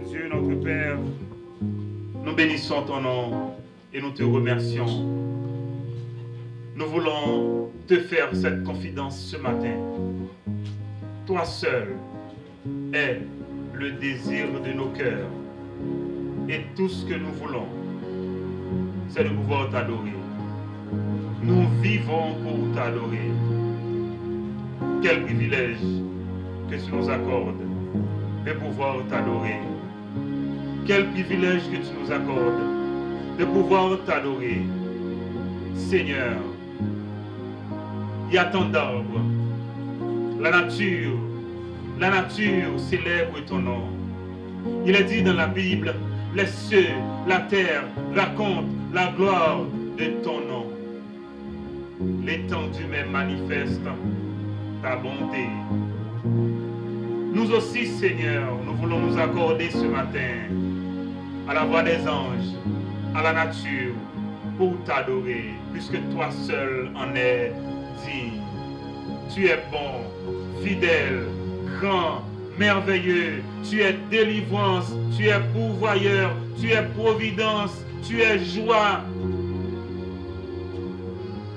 Dieu notre Père, nous bénissons ton nom et nous te remercions. Nous voulons te faire cette confidence ce matin. Toi seul es le désir de nos cœurs. Et tout ce que nous voulons, c'est de pouvoir t'adorer. Nous vivons pour t'adorer. Quel privilège que tu nous accordes de pouvoir t'adorer. Quel privilège que tu nous accordes de pouvoir t'adorer. Seigneur, il y a tant d'arbres. La nature célèbre ton nom. Il est dit dans la Bible, les cieux, la terre racontent la gloire de ton nom. L'étendue même manifeste ta bonté. Nous aussi, Seigneur, nous voulons nous accorder ce matin à la voix des anges, à la nature, pour t'adorer, puisque toi seul en es digne. Tu es bon, fidèle, grand, merveilleux. Tu es délivrance, tu es pourvoyeur, tu es providence, tu es joie.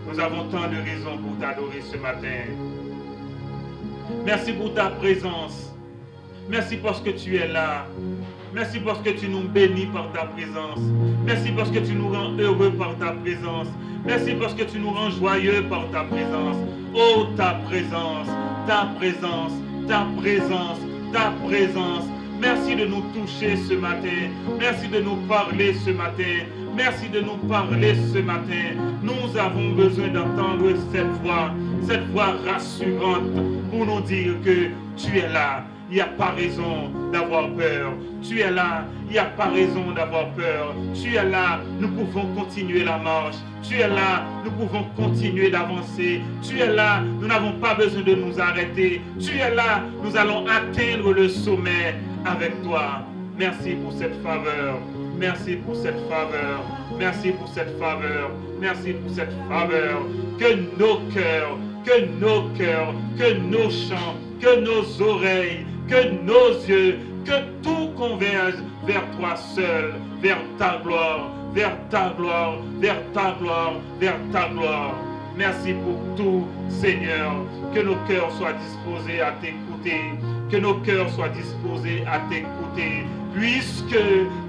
Nous avons tant de raisons pour t'adorer ce matin. Merci pour ta présence. Merci parce que tu es là. Merci parce que tu nous bénis par ta présence. Merci parce que tu nous rends heureux par ta présence. Merci parce que tu nous rends joyeux par ta présence. Oh, ta présence, ta présence, ta présence, ta présence. Merci de nous toucher ce matin. Merci de nous parler ce matin. Merci de nous parler ce matin. Nous avons besoin d'entendre cette voix rassurante pour nous dire que tu es là. Il n'y a pas raison d'avoir peur. Tu es là. Il n'y a pas raison d'avoir peur. Tu es là. Nous pouvons continuer la marche. Tu es là. Nous pouvons continuer d'avancer. Tu es là. Nous n'avons pas besoin de nous arrêter. Tu es là. Nous allons atteindre le sommet avec toi. Merci pour cette faveur. Merci pour cette faveur. Merci pour cette faveur. Merci pour cette faveur. Que nos cœurs, que nos chants, que nos oreilles, que nos yeux, que tout converge vers toi seul, vers ta gloire, vers ta gloire, vers ta gloire, vers ta gloire. Merci pour tout, Seigneur. Que nos cœurs soient disposés à t'écouter. Que nos cœurs soient disposés à t'écouter. Puisque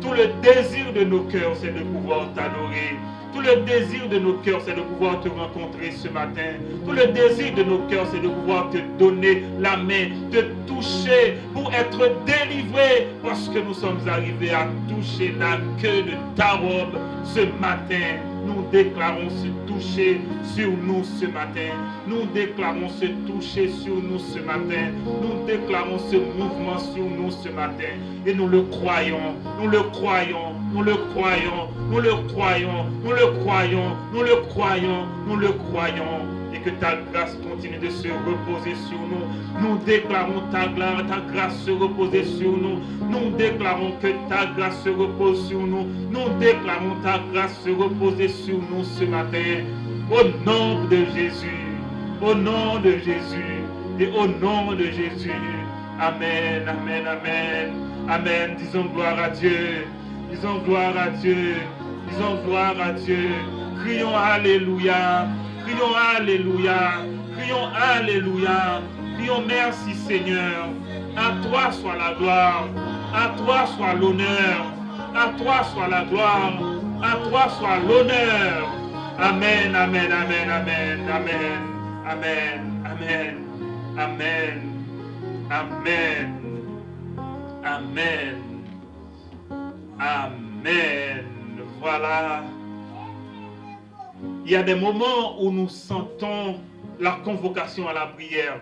tout le désir de nos cœurs, c'est de pouvoir t'adorer. Tout le désir de nos cœurs, c'est de pouvoir te rencontrer ce matin. Tout le désir de nos cœurs, c'est de pouvoir te donner la main, te toucher pour être délivré. Parce que nous sommes arrivés à toucher la queue de ta robe ce matin. Nous déclarons ce toucher sur nous ce matin. Nous déclarons ce toucher sur nous ce matin. Nous déclarons ce mouvement sur nous ce matin. Et nous le croyons, nous le croyons, nous le croyons, nous le croyons, nous le croyons, nous le croyons, nous le croyons. Et que ta grâce continue de se reposer sur nous. Nous déclarons ta grâce se reposer sur nous. Nous déclarons que ta grâce se repose sur nous. Nous déclarons ta grâce se reposer sur nous ce matin. Au nom de Jésus. Au nom de Jésus. Et au nom de Jésus. Amen, amen, amen. Amen. Disons gloire à Dieu. Disons gloire à Dieu. Disons gloire à Dieu. Crions Alléluia. Crions Alléluia. Crions Alléluia. Crions merci Seigneur. À toi soit la gloire. À toi soit l'honneur. À toi soit la gloire. À toi soit l'honneur. Amen, amen, amen, amen, amen, amen, amen, amen, amen, amen, amen. Voilà. Il y a des moments où nous sentons la convocation à la prière.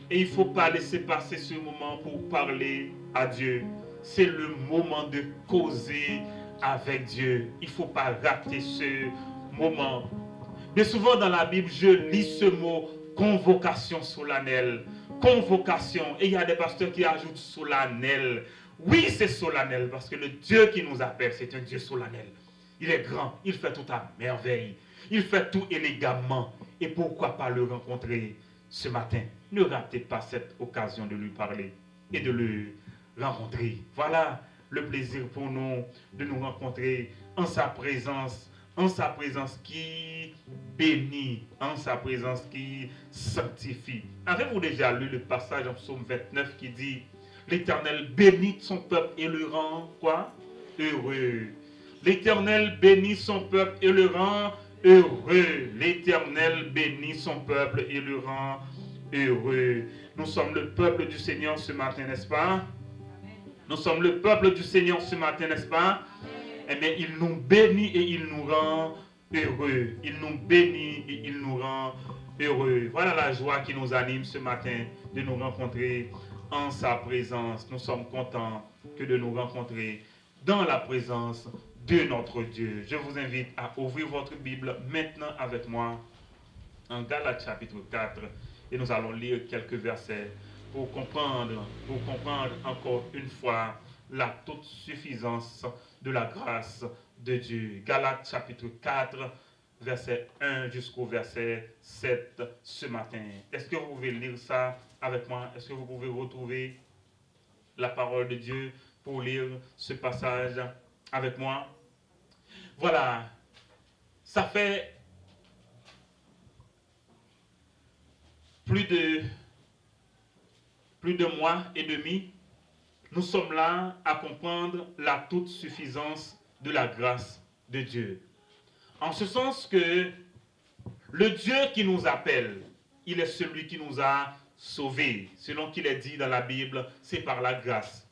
Et il ne faut pas laisser passer ce moment pour parler à Dieu. c'est le moment de causer avec Dieu. Il ne faut pas rater ce moment. Mais souvent dans la Bible, je lis ce mot convocation solennelle. Convocation. Et il y a des pasteurs qui ajoutent solennel. Oui, c'est solennel parce que le Dieu qui nous appelle, c'est un Dieu solennel. Il est grand, il fait tout à merveille. Il fait tout élégamment. Et pourquoi pas le rencontrer ce matin? Ne ratez pas cette occasion de lui parler et de le rencontrer. Voilà le plaisir pour nous de nous rencontrer en sa présence qui bénit, en sa présence qui sanctifie. Avez-vous déjà lu le passage en psaume 29 qui dit l'Éternel bénit son peuple et le rend quoi? Heureux. L'Éternel bénit son peuple et le rend heureux. L'Éternel bénit son peuple et le rend heureux. Nous sommes le peuple du Seigneur ce matin, n'est-ce pas? Nous sommes le peuple du Seigneur ce matin, n'est-ce pas? Eh bien, il nous bénit et il nous rend heureux. Il nous bénit et il nous rend heureux. Voilà la joie qui nous anime ce matin de nous rencontrer en sa présence. Nous sommes contents que de nous rencontrer dans la présence de notre Dieu. Je vous invite à ouvrir votre Bible maintenant avec moi en Galates chapitre 4 et nous allons lire quelques versets pour comprendre encore une fois la toute suffisance de la grâce de Dieu. Galates chapitre 4, verset 1 jusqu'au verset 7 ce matin. Est-ce que vous pouvez lire ça avec moi? Est-ce que vous pouvez retrouver la parole de Dieu pour lire ce passage avec moi? Voilà, ça fait plus de mois et demi, nous sommes là à comprendre la toute suffisance de la grâce de Dieu. En ce sens que le Dieu qui nous appelle, il est celui qui nous a sauvés. Selon qu'il est dit dans la Bible, c'est par la grâce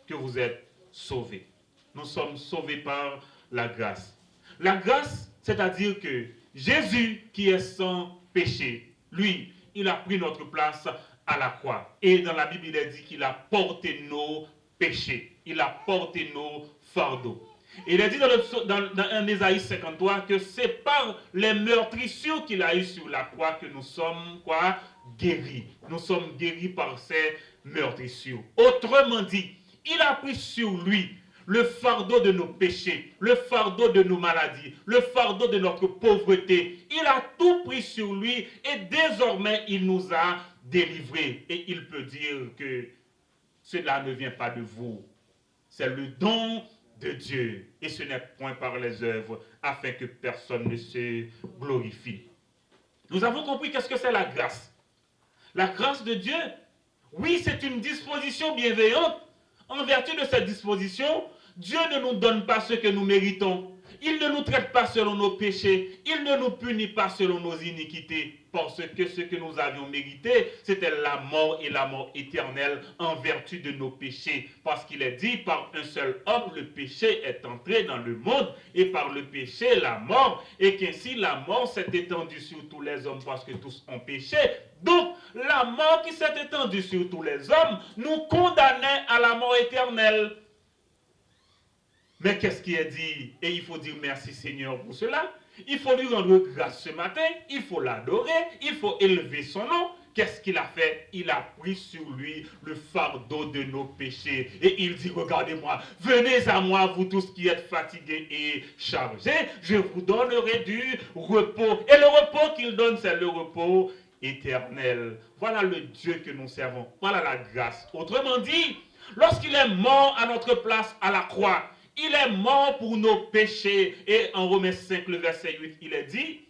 que vous êtes sauvés. Nous sommes sauvés par la grâce. La grâce, c'est-à-dire que Jésus qui est sans péché, lui, il a pris notre place à la croix. Et dans la Bible, il est dit qu'il a porté nos péchés. Il a porté nos fardeaux. Et il est dit dans Ésaïe 53 que c'est par les meurtrissures qu'il a eu sur la croix que nous sommes quoi? Guéris. Nous sommes guéris par ces meurtrissures. Autrement dit, il a pris sur lui le fardeau de nos péchés, le fardeau de nos maladies, le fardeau de notre pauvreté. Il a tout pris sur lui et désormais il nous a délivrés. Et il peut dire que cela ne vient pas de vous. C'est le don de Dieu. Et ce n'est point par les œuvres afin que personne ne se glorifie. Nous avons compris qu'est-ce que c'est la grâce. La grâce de Dieu, oui, c'est une disposition bienveillante. En vertu de cette disposition, Dieu ne nous donne pas ce que nous méritons. Il ne nous traite pas selon nos péchés. Il ne nous punit pas selon nos iniquités. Parce que ce que nous avions mérité, c'était la mort et la mort éternelle en vertu de nos péchés. Parce qu'il est dit, par un seul homme, le péché est entré dans le monde. Et par le péché, la mort. Et qu'ainsi la mort s'est étendue sur tous les hommes parce que tous ont péché. Donc, la mort qui s'est étendue sur tous les hommes nous condamnait à la mort éternelle. Mais qu'est-ce qui est dit? Et il faut dire merci Seigneur pour cela. Il faut lui rendre grâce ce matin. Il faut l'adorer. Il faut élever son nom. Qu'est-ce qu'il a fait? Il a pris sur lui le fardeau de nos péchés. Et il dit, regardez-moi, venez à moi, vous tous qui êtes fatigués et chargés. Je vous donnerai du repos. Et le repos qu'il donne, c'est le repos éternel. Voilà le Dieu que nous servons. Voilà la grâce. Autrement dit, lorsqu'il est mort à notre place à la croix, il est mort pour nos péchés. Et en Romains 5, le verset 8, il est dit,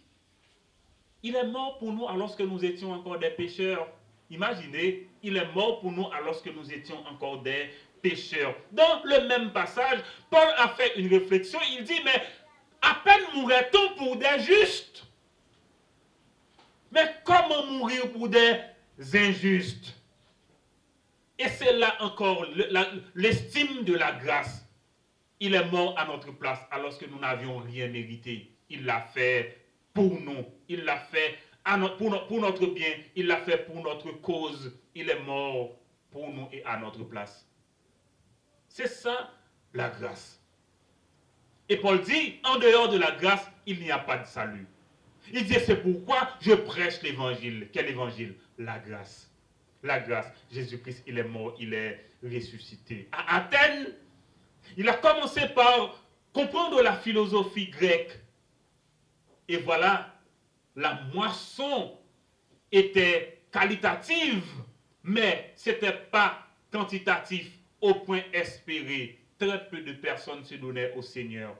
il est mort pour nous alors que nous étions encore des pécheurs. Imaginez, il est mort pour nous alors que nous étions encore des pécheurs. Dans le même passage, Paul a fait une réflexion. Il dit, mais à peine mourrait-on pour des justes. Mais comment mourir pour des injustes? Et c'est là encore l'estime de la grâce. Il est mort à notre place alors que nous n'avions rien mérité. Il l'a fait pour nous. Il l'a fait pour notre bien. Il l'a fait pour notre cause. Il est mort pour nous et à notre place. C'est ça la grâce. Et Paul dit, en dehors de la grâce, il n'y a pas de salut. Il dit, c'est pourquoi je prêche l'évangile. Quel évangile? La grâce. La grâce. Jésus-Christ, il est mort, il est ressuscité. À Athènes, il a commencé par comprendre la philosophie grecque. Et voilà, la moisson était qualitative, mais ce n'était pas quantitatif au point espéré. Très peu de personnes se donnaient au Seigneur.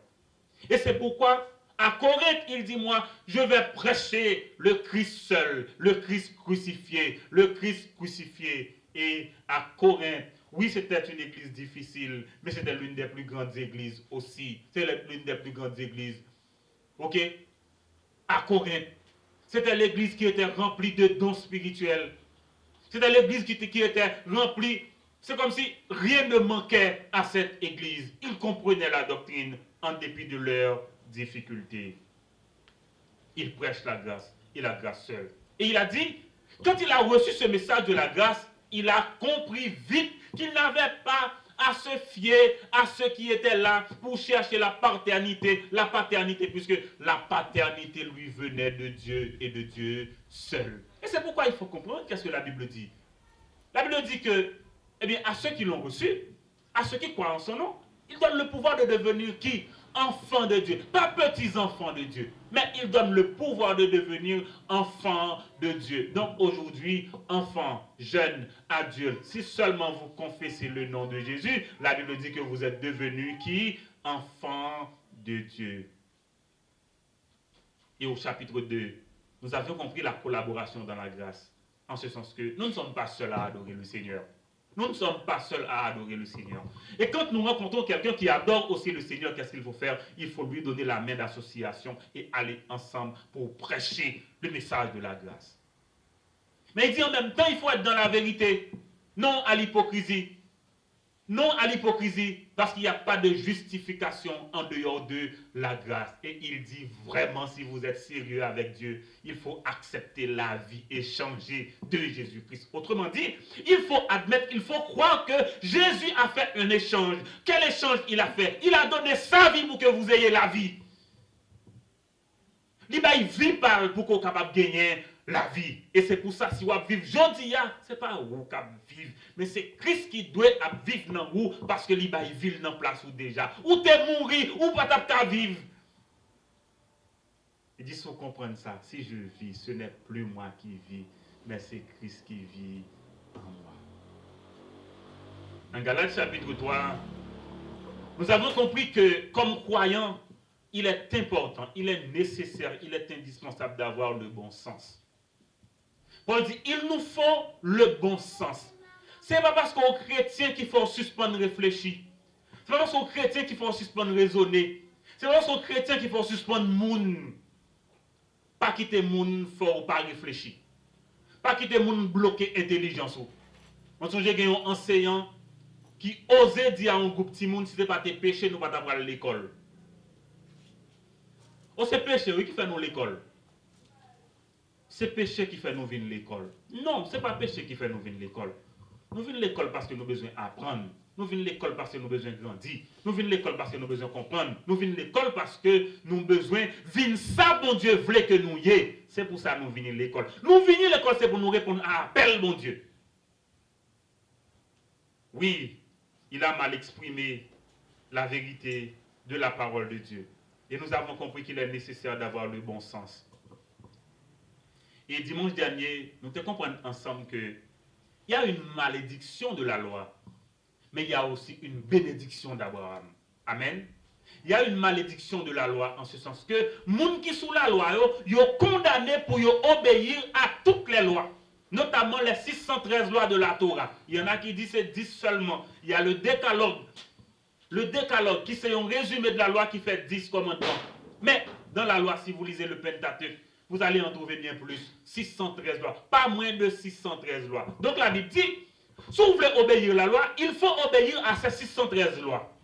Et c'est pourquoi, à Corinthe, il dit, moi, je vais prêcher le Christ seul, le Christ crucifié, le Christ crucifié. Et à Corinthe, oui, c'était une église difficile, mais c'était l'une des plus grandes églises aussi. C'est l'une des plus grandes églises. Ok? À Corinthe, c'était l'église qui était remplie de dons spirituels. C'était l'église qui était remplie. C'est comme si rien ne manquait à cette église. Ils comprenaient la doctrine en dépit de leurs difficultés. Il prêche la grâce et la grâce seule. Et il a dit, quand il a reçu ce message de la grâce, il a compris vite qu'il n'avait pas à se fier à ceux qui étaient là pour chercher la paternité, puisque la paternité lui venait de Dieu et de Dieu seul. Et c'est pourquoi il faut comprendre qu'est-ce que la Bible dit. La Bible dit que, eh bien, à ceux qui l'ont reçu, à ceux qui croient en son nom, il donne le pouvoir de devenir qui? Enfants de Dieu. Pas petits enfants de Dieu, mais il donne le pouvoir de devenir enfants de Dieu. Donc aujourd'hui, enfants, jeunes, adultes, si seulement vous confessez le nom de Jésus, la Bible dit que vous êtes devenus qui? Enfants de Dieu. Et au chapitre 2, nous avions compris la collaboration dans la grâce. En ce sens que nous ne sommes pas seuls à adorer le Seigneur. Nous ne sommes pas seuls à adorer le Seigneur. Et quand nous rencontrons quelqu'un qui adore aussi le Seigneur, qu'est-ce qu'il faut faire? Il faut lui donner la main d'association et aller ensemble pour prêcher le message de la grâce. Mais il dit en même temps, il faut être dans la vérité, non à l'hypocrisie. Non à l'hypocrisie, parce qu'il n'y a pas de justification en dehors de la grâce. Et il dit vraiment, si vous êtes sérieux avec Dieu, il faut accepter la vie et changer de Jésus-Christ. Autrement dit, il faut admettre, il faut croire que Jésus a fait un échange. Quel échange il a fait? Il a donné sa vie pour que vous ayez la vie. Il vit pour qu'on soit capable de gagner la vie. Et c'est pour ça, si vous vivez aujourd'hui, ce n'est pas vous qui vivez, mais c'est Christ qui doit vivre dans vous, parce que il vit dans la place où déjà. Ou tu es mort, ou pas ta vivre. Il dit, si vous comprenez ça, si je vis, ce n'est plus moi qui vis, mais c'est Christ qui vit en moi. En Galates chapitre 3, nous avons compris que, comme croyants, il est important, il est nécessaire, il est indispensable d'avoir le bon sens. Paul dit, il nous faut le bon sens. Ce n'est pas parce qu'on est chrétien qu'il faut suspendre réfléchir. Ce n'est pas parce qu'on est chrétien qu'il faut suspendre raisonner. Ce n'est pas parce qu'on est chrétien qu'il faut suspendre moun. Pas quitter moun fort ou pas réfléchir. Pas quitter moun bloquer intelligence. On songe qu'il y a un enseignant qui osait dire à un groupe de moun, si ce n'est pas tes péchés, nous ne pouvons pas aller à l'école. Oh, c'est péché, oui, qui fait nous l'école. C'est péché qui fait nous venir l'école. Non, ce n'est pas péché qui fait nous venir l'école. Nous venons l'école parce que nous avons besoin d'apprendre. Nous venons l'école parce que nous avons besoin de grandir. Nous venons l'école parce que nous avons besoin de comprendre. Nous venons l'école parce que nous avons besoin de ça, bon Dieu, voulait que nous y ayons. C'est pour ça que nous venons l'école. Nous venons l'école, c'est pour nous répondre à l'appel, bon Dieu. Oui, il a mal exprimé la vérité de la parole de Dieu. Et nous avons compris qu'il est nécessaire d'avoir le bon sens. Et dimanche dernier, nous te comprenons ensemble que il y a une malédiction de la loi, mais il y a aussi une bénédiction d'Abraham. Amen. Il y a une malédiction de la loi en ce sens que les gens qui sont sous la loi, ils sont condamnés pour obéir à toutes les lois, notamment les 613 lois de la Torah. Il y en a qui disent c'est 10 seulement. Il y a le décalogue. Le décalogue qui c'est un résumé de la loi qui fait 10 commandements. Mais dans la loi, si vous lisez le Pentateuque, vous allez en trouver bien plus. 613 lois. Pas moins de 613 lois. Donc la Bible dit, si vous voulez obéir à la loi, il faut obéir à ces 613 lois.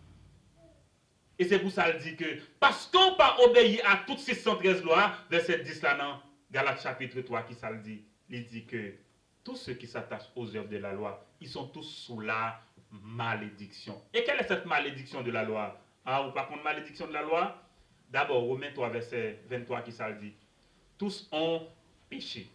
Et c'est pour ça qu'il dit que, parce qu'on pas obéir à toutes 613 lois, verset 10 là dans Galates chapitre 3, qui ça le dit, il dit que tous ceux qui s'attachent aux œuvres de la loi, ils sont tous sous la malédiction. Et quelle est cette malédiction de la loi? Ah, ou par contre, malédiction de la loi? D'abord, Romains 3, verset 23 qui ça dit. Tous ont péché.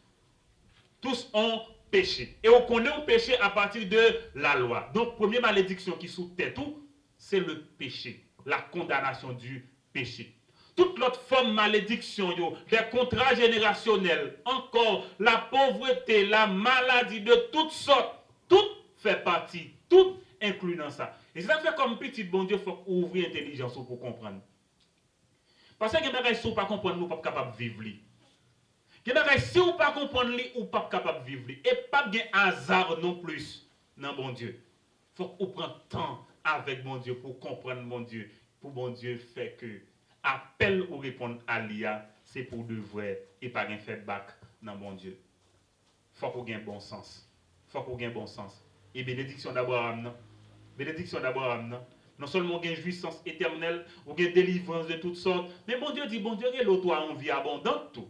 Tous ont péché. Et on connaît le péché à partir de la loi. Donc, première malédiction qui sous-tête tout, c'est le péché. La condamnation du péché. Toute l'autre forme de malédiction, des contrats générationnels, encore la pauvreté, la maladie de toutes sortes, tout fait partie, tout inclus dans ça. Et ça fait comme petit bon Dieu, il faut ouvrir l'intelligence pour comprendre. Parce que si vous ne pas comprendre, vous ne pas capable de vivre. Si vous ne pas comprendre, vous ne pas capable de vivre. Et pas de hasard non plus dans bon Dieu. Il faut qu'on prenne temps avec bon Dieu pour comprendre bon Dieu. Pour bon Dieu fait que appel ou répondre à l'IA, c'est pour de vrai et pas un feedback dans bon Dieu. Il faut qu'on ait bon sens. Il faut qu'on ait bon sens. Et bénédiction d'Abraham, non? Bénédiction d'Abraham, non? Non seulement une jouissance éternelle, ou une délivrance de toutes sortes, mais bon Dieu dit, bon Dieu, il l'autre en vie abondante tout.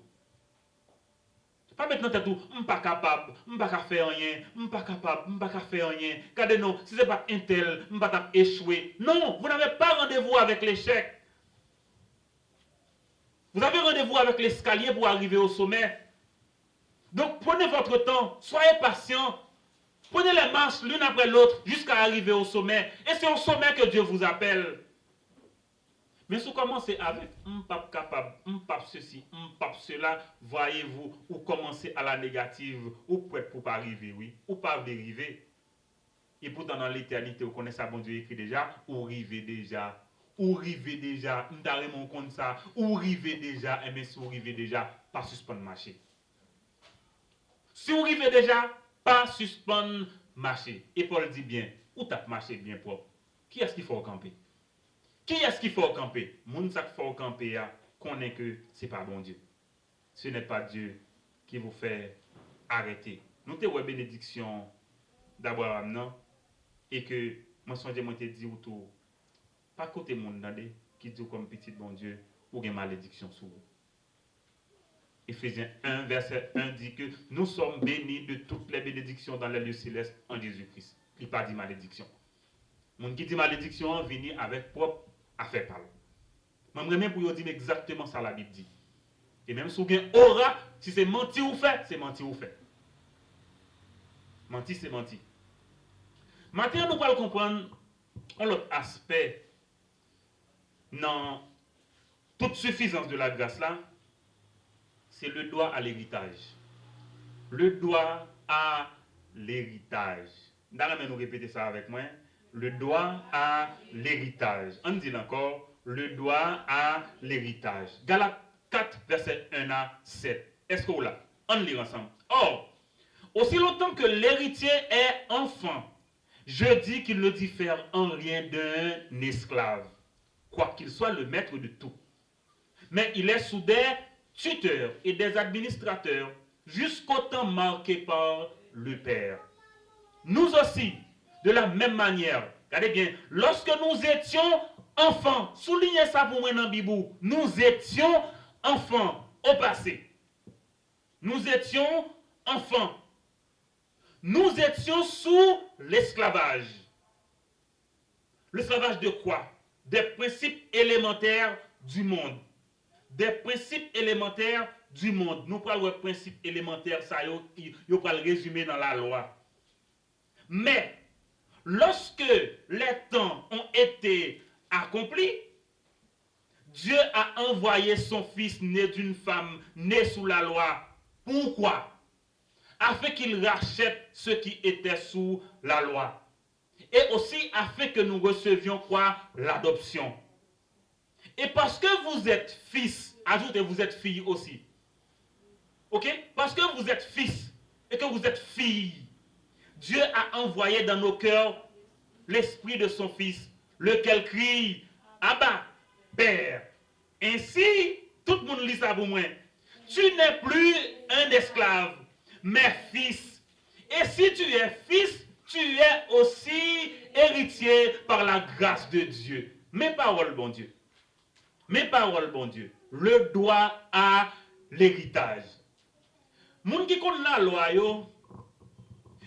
Pas maintenant tout, je ne suis pas capable, je ne peux pas faire rien, je ne suis pas capable, je ne peux pas faire rien. Regardez non, si ce n'est pas un tel, je ne peux pas échouer. Non, vous n'avez pas rendez-vous avec l'échec. Vous avez rendez-vous avec l'escalier pour arriver au sommet. Donc prenez votre temps, soyez patient. Prenez les marches l'une après l'autre jusqu'à arriver au sommet. Et c'est au sommet que Dieu vous appelle. Mais si vous commencez avec pas capable, pas ceci, pas cela, voyez-vous, ou commencez à la négative, ou prêt pour pas arriver, oui, ou pas dériver. Et pourtant dans l'éternité, vous connaissez ça, bon Dieu écrit déjà, ou arrivez déjà, ou arrivez déjà, nous avons compte ça, ou arrivez déjà, et bien si vous arrivez déjà, pas suspendre marcher. Si vous arrivez déjà, pas suspendre marcher. Et Paul dit bien, ou tape marcher bien propre. Qui est-ce qu'il faut camper? Qui est-ce qu'il faut camper? Moun sak faut camper connaît que c'est pas bon Dieu. Ce n'est pas Dieu qui vous fait arrêter. Nous te ouais bénédiction d'Abraham non et que moi songe moi te dit ou tout pas côté monde dande qui dit comme petit bon Dieu ou une malédiction sur vous. Éphésiens 1 verset 1 dit que nous sommes bénis de toutes les bénédictions dans les lieux célestes en Jésus-Christ. Il pas dit malédiction. Moun qui dit malédiction vient avec propre affaire parle. Même pour dire exactement ça la Bible dit. Et même si vous avez aura, si c'est menti ou fait, c'est menti ou fait. Menti, c'est menti. Maintenant, nous allons comprendre un autre aspect dans toute suffisance de la grâce là, c'est le droit à l'héritage. Le droit à l'héritage. D'ailleurs, nous répéter ça avec moi. Le droit à l'héritage. On dit encore, le droit à l'héritage. Galates 4, verset 1 à 7. Est-ce que vous l'avez? On lit ensemble. Or, aussi longtemps que l'héritier est enfant, je dis qu'il ne diffère en rien d'un esclave, quoiqu'il soit le maître de tout. Mais il est sous des tuteurs et des administrateurs jusqu'au temps marqué par le Père. Nous aussi, de la même manière, regardez bien, lorsque nous étions enfants, soulignez ça pour moi dans la Bible, nous étions enfants au passé. Nous étions enfants. Nous étions sous l'esclavage. L'esclavage de quoi? Des principes élémentaires du monde. Des principes élémentaires du monde. Nous parlons de principes élémentaires, ça, nous parlons résumer dans la loi. Mais, lorsque les temps ont été accomplis, Dieu a envoyé son fils né d'une femme, né sous la loi. Pourquoi? Afin qu'il rachète ceux qui étaient sous la loi. Et aussi afin que nous recevions quoi? L'adoption. Et parce que vous êtes fils, ajoutez vous êtes fille aussi. Ok? Parce que vous êtes fils et que vous êtes fille, Dieu a envoyé dans nos cœurs l'esprit de son fils, lequel crie, Abba, Père. Ainsi, tout le monde lit ça pour moi. Tu n'es plus un esclave, mais fils. Et si tu es fils, tu es aussi héritier par la grâce de Dieu. Mes paroles, bon Dieu. Mes paroles, bon Dieu. Le droit à l'héritage. Moun qui connaît la loi,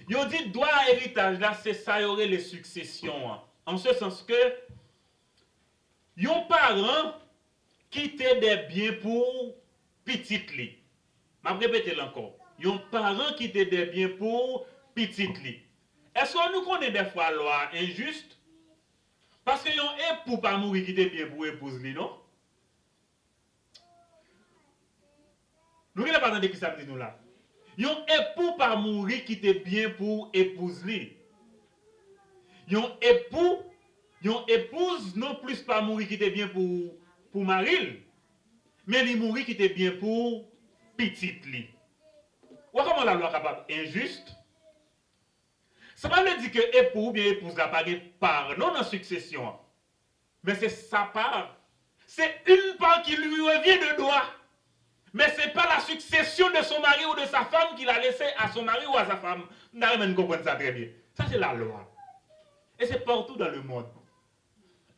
Yo dit droit héritage là, c'est ça y aurait les successions. Hein. En ce sens que yon parent qui te des biens pour petit li. Je vais répéter encore. Yon parent qui te des biens pour petit li. Est-ce qu'on nous connaît des fois loi injuste? Parce que yon époux pas mourir qui te bien pour épouse li, non? Nous ne pas entendre qui ça dit nous là. Yon époux pas mourir qui te bien pour épouse li. Yon épouse non plus pas mourir qui te bien pour mari, mais li mourir qui te bien pour petite li. Ou comment la loi capable injuste? Ça ne veut pas dire que époux ou bien épouse n'a pas de part non en succession. Mais c'est sa part. C'est une part qui lui revient de droit. Mais ce n'est pas la succession de son mari ou de sa femme qu'il a laissé à son mari ou à sa femme. Vous n'arrivez pas comprendre ça très bien. Ça, c'est la loi. Et c'est partout dans le monde.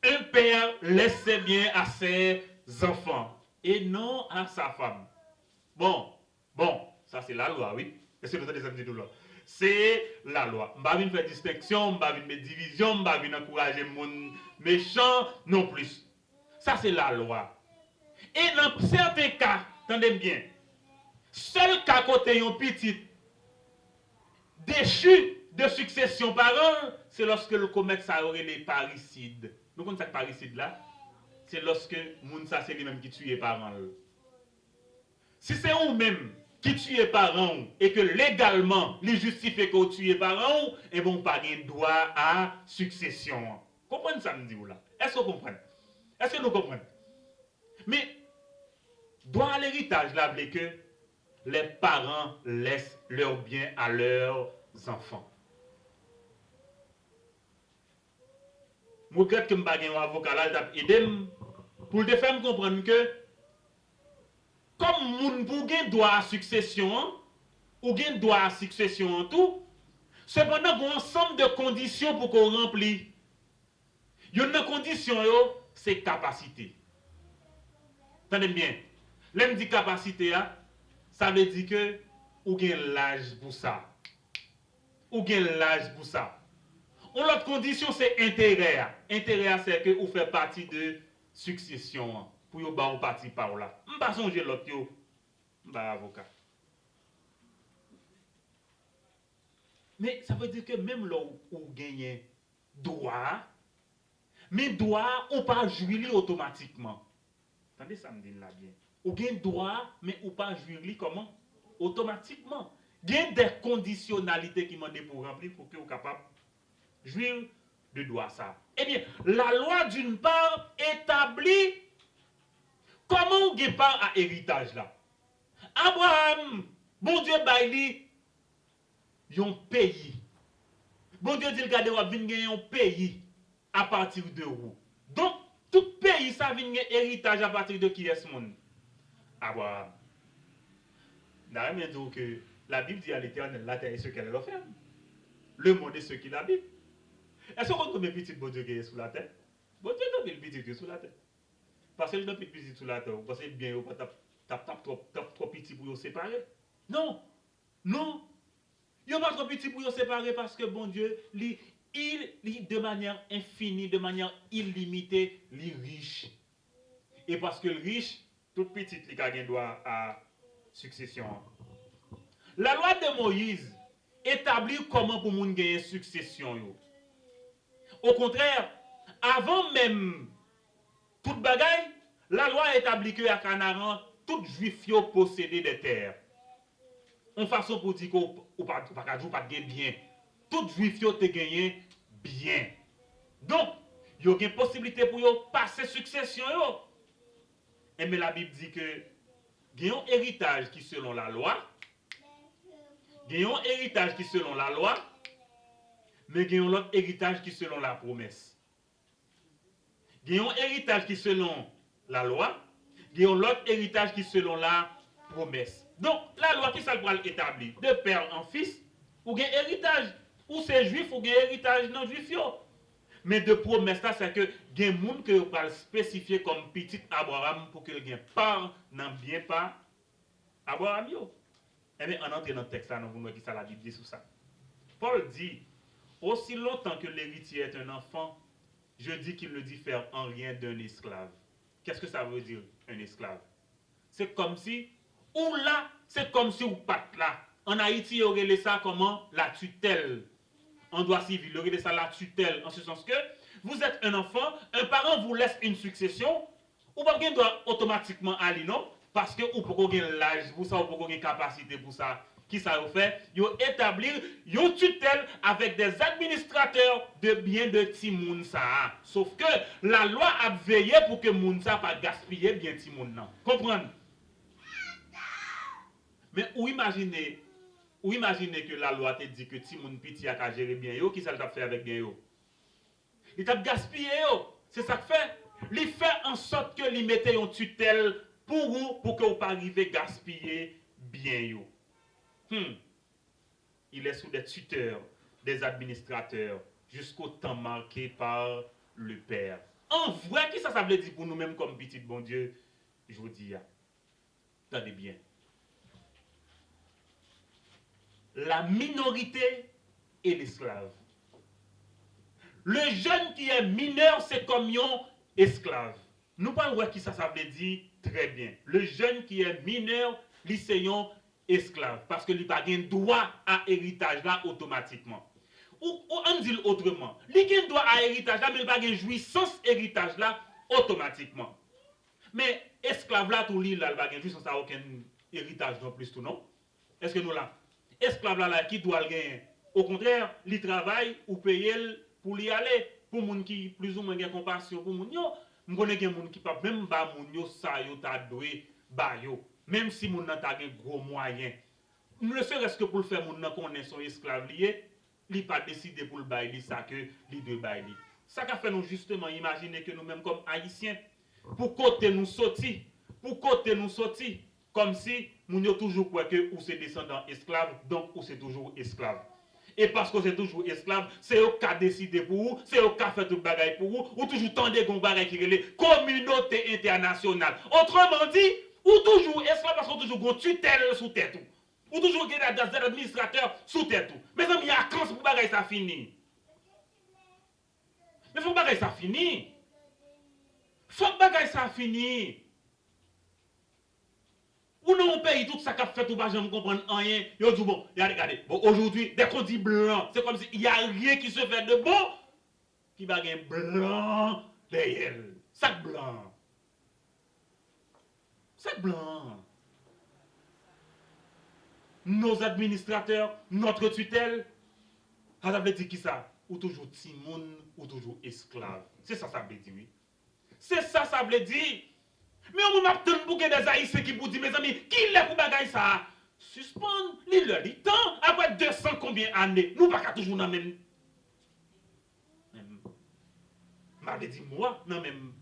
Un père laisse ses biens à ses enfants et non à sa femme. Bon, ça c'est la loi, oui. Est-ce que vous avez des loi? C'est la loi. Je ne vais pas faire distinction, je ne vais pas faire division, je ne vais pas encourager les gens méchants, non plus. Ça c'est la loi. Et dans certains cas, attendez bien, seul cas côté un petit déchu de succession par an, c'est lorsque le commettre ça aurait les parricides. Nous connaissons ça parricide là? C'est lorsque moun ça c'est lui-même qui tue les parents. Si c'est vous-même qui tue les parents et que légalement les justifie que vous tuez les parents, et bon pas de droit à succession. Comprenez ça me dit là? Est-ce que vous comprenez? Est-ce que nous comprenons? Mais droit à l'héritage là veut que les parents laissent leurs biens à leurs enfants. Je regrette que je n'ai pas un avocat là qui aidé pour te faire comprendre que comme moun pour gen droit à succession ou gen droit à succession en tout, cependant il y a un ensemble de conditions pour qu'on remplisse. Une condition c'est capacité. Attendez bien. L'aime dit capacité ça veut dire que ou gen l'âge pour ça. Ou gen l'âge pour ça. Une autre condition, c'est intérêt. Intérêt, c'est que vous faites partie de succession. Pour vous faire partie par là. Je ne vais pas songer l'autre, je ne suis pas avocat. Mais ça veut dire que même là où vous gagnez droit, mais droit, on ne peut pas jouir automatiquement. Attendez, ça me dit là bien. Vous gagnez droit, mais on ne peut pas jouir comment? Automatiquement. Il y a des conditionnalités qui m'ont pour remplir pour que vous soyez capable de jouir de droit ça. Eh bien, la loi d'une part établit comment on gagne part à héritage là. Abraham, bon Dieu baili yon pays. Bon Dieu dit regardez on vinn gagner un pays à partir de vous. Donc tout pays ça vinn gagner héritage à partir de qui est ce monde? Abraham. N'a rien dit que la Bible dit à l'Éternel la terre est ce qu'elle offre. Le monde est ce qu'il habite. Est-ce qu'on combien de petits bon Dieu qui est sous la terre? Bon Dieu n'a pas de petits sous la terre. Parce que le petit sous la terre, vous pensez bien, vous tap trop petit pour vous séparer. Non, non. Il n'y a pas trop petit pour vous séparer parce que bon Dieu, il de manière infinie, de manière illimitée, il est riche. Et parce que le riche, tout petit, il a droit à succession. La loi de Moïse établit comment pour moun gagner succession. Yo. Au contraire, avant même toute bagaille, la loi établit que à Canaan, tout juif yo possédait des terres. En façon pour dire qu'on pas de bien. Tout juif yo te gagné bien. Donc, yo gen possibilité pour yo passer succession yo. Et mais la Bible dit que il y a un héritage qui selon la loi. Il y a un héritage qui selon la loi. Mais il y a un autre héritage qui selon la promesse. Il y a un héritage qui selon la loi. Il y a un autre héritage qui selon la promesse. Donc, la loi qui s'est établie de père en fils, ou il y a un héritage, ou c'est juif, ou il y a un héritage non juif. Mais de promesse, c'est que il y a des gens qui va spécifier comme petit Abraham pour qu'il ait part, n'en bien pas Abraham. Eh bien, on entre dans le texte là, nous voulons qui ça la Bible dit sur ça. Paul dit, aussi longtemps que l'héritier est un enfant, je dis qu'il ne diffère en rien d'un esclave. Qu'est-ce que ça veut dire, un esclave? C'est comme si, ou là, c'est comme si ou pas là. En Haïti, il y aurait ça comment? La tutelle. En droit civil, il y aurait ça la tutelle. En ce sens que, vous êtes un enfant, un parent vous laisse une succession, ou pas qu'il doit automatiquement aller, non? Parce que ou pour qu'on l'âge pour ça, ou pour qu'on ait capacité pour ça. Qui ça fait? Ils ont établi une tutelle avec des administrateurs de biens de Timoun ça. Sauf que la loi a veillé pour que Mounsa pas gaspiller bien Timoun non. Comprenez? Mais ou imaginez que la loi te dit que Timoun piti a gérer bien yo, qui ça t'a fait avec bien yo? Il t'a gaspillé yo. C'est ça que fait. Il fait en sorte que il mette une tutelle pour vous pour que vous pas arriver gaspiller bien yo. Il est sous des tuteurs, des administrateurs, jusqu'au temps marqué par le Père. En vrai, qui ça veut dire pour nous-mêmes comme petit bon Dieu? Je vous dis, attendez bien. La minorité et l'esclave. Le jeune qui est mineur, c'est comme un esclave. Nous parlons de qui ça veut dire très bien. Le jeune qui est mineur, lycéen, esclave. Parce que il n'a pas de droit à héritage là automatiquement. Ou on dit autrement. Il a droit à héritage là, mais il n'a pas de jouissance héritage là automatiquement. Mais esclave là, tout lui, là, il n'a pas de jouissance à aucun héritage non plus, tout non? Est-ce que nous là? Esclave là, qui doit le gagner? Au contraire, il travaille ou paye pour y aller. Pour les gens qui plus ou moins ont compassion pour les gens, je connais des gens qui ne peuvent même pas ça, yo ta doué, ba yo. Même si moun nan ta gen gros moyen. Ne serait-ce que pour le faire moun nan connaît son esclave lié, li pas décidé pour le bail li ça que li de bail li. Ça qu'a fait nous justement imaginer que nous mêmes comme haïtiens pour côté nous sorti, comme si moun yo toujours croit que ou c'est descendant esclave, donc ou c'est toujours esclave. Et parce que c'est toujours esclave, c'est eux qui a décidé pour vous, c'est eux qui a fait tout bagaille pour vous, ou toujours tendez qu'on bagaille qui est communauté internationale. Autrement dit, ou toujours esclave parce qu'on toujours tutelle sous tête. Ou toujours des administrateurs sous tête. Mais il y a quand pour bagaille ça fini. Mais faut bagaille ça fini. Faut bagaille ça fini. Ou non, on paye tout ça qu'a fait, ou pas, je ne comprends rien. Yo dit bon, regardez, bon, aujourd'hui, dès qu'on dit blanc, c'est comme si il n'y a rien qui se fait de bon, qui va gagner blanc derrière. Sac blanc. Sac blanc. Nos administrateurs, notre tutelle, ça veut dire qui ça? Ou toujours timoun, ou toujours esclave. C'est ça, ça veut dire, oui. C'est ça, ça veut dire. Mais on m'a obtenu pour des haïtiens qui vous disent, mes amis, qui est pour bagaille ça? Suspendre, leur dit temps, après 200 combien d'années, nous pas toujours dans même. M'avait dit moi, non même.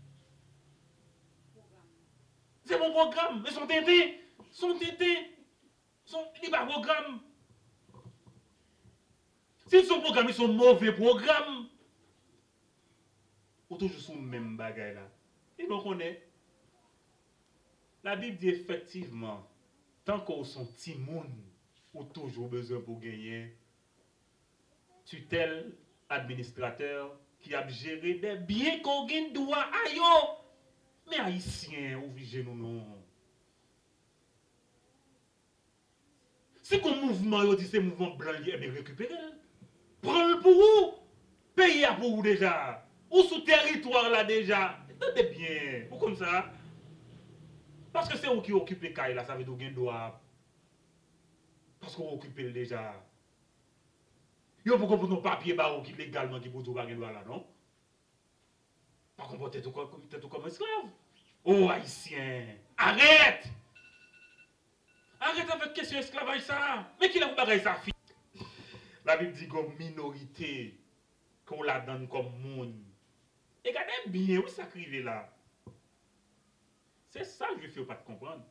C'est mon programme, mais son tété, il pas programme. Si son programme, ils sont mauvais programme, ou toujours sur le même bagaille là. Et donc on est. La Bible dit effectivement, tant qu'on sont timoun, ou toujours besoin pour gagner, tutelle, administrateur, qui a géré des biens qu'on gagne droit à yo. Mais haïtiens, obligez nous non. C'est qu'on mouvement, yo dit c'est mouvement blanc, eh bien récupérez. Prends-le pour vous. Payez pour vous déjà. Ou sous territoire là déjà. Attendez bien. Ou comme ça. Parce que c'est vous qui occupez Kaye là, ça veut dire que vous droit. Parce qu'on occupe déjà. Yo pour comprendre nos papiers barreaux qui légalement qui pour tout gagner droit là, non? Pas comporter tout comme esclave. Oh haïtien, arrête! Arrête avec question esclavage ça. Mais qui l'a vous bagaille ça fi? La Bible dit comme minorité qu'on la donne comme monde. Et regardez bien où ça crive là. C'est ça que je ne fais pas de comprendre.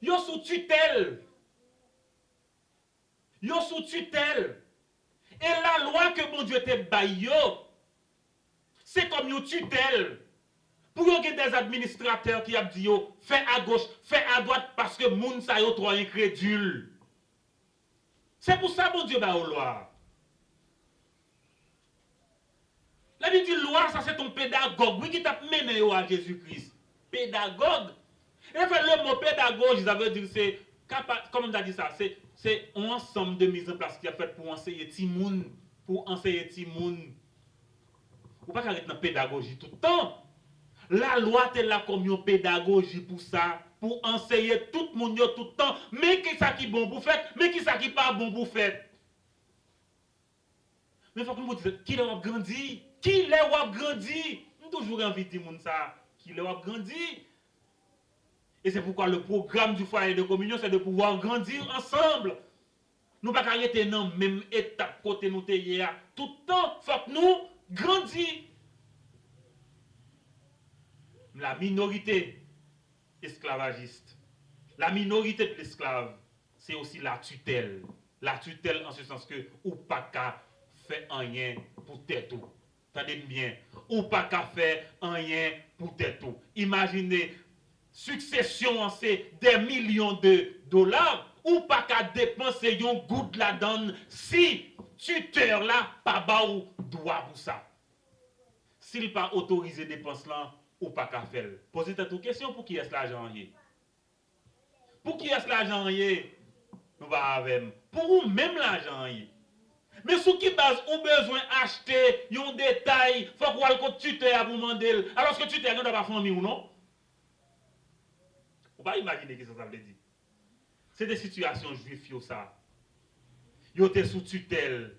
Yo sous tutelle. Yo sous tutelle. Et la loi que mon Dieu te baille, c'est comme une tutelle. Pour y avoir des administrateurs qui ont dit, fait à gauche, fait à droite, parce que moun sa yo trop incrédule. C'est pour ça, mon Dieu, bah, aux lois. La Bible dit loi, ça c'est ton pédagogue, oui, qui t'a mené à Jésus-Christ. Pédagogue. Et en fait, le mot pédagogue, ça veut dire, c'est, comment on a dit ça, c'est un ensemble de mise en place qui a fait pour enseigner Timoun, pour enseigner Timoun. Ou pas arrêter dans la pédagogie tout le temps. La loi est là comme une pédagogie pour ça, pour enseigner tout le monde tout le temps, mais qui ça qui est bon pour faire, mais qui ça qui pas bon pour faire. Mais il faut que nous disions, qui l'a grandi? Qui l'a grandi? Nous toujours envie de dire ça. Qui l'a grandi? Et c'est pourquoi le programme du foyer de communion, c'est de pouvoir grandir ensemble. Nous ne pouvons pas arrêter dans la même étape côté nous hier. Tout le temps, il faut que nous grandissions. La minorité esclavagiste, la minorité de l'esclave, c'est aussi la tutelle. La tutelle en ce sens que ou pas qu'à faire rien pour tête tout. Attendez bien, ou pas qu'à faire rien pour tête tout. Imaginez, succession c'est des millions de dollars, ou pas qu'à dépenser une goutte la donne si tuteur là pas bas ou droit pour ça. S'il pas autorisé dépense là, ou pas qu'à faire. Posez-toi une question, pour qui est-ce l'argent? Pour qui est-ce l'argent? Nous va avec. Pour vous même l'argent. Mais sur qui base ou besoin acheter un détail, faut qu'on compte tuteur pour demander. Alors que tuteur n'a pas famille ou non? Vous ne pouvez pas imaginer ce que ça veut dire. C'est des situations juives ça. Ils étaient sous tutelle.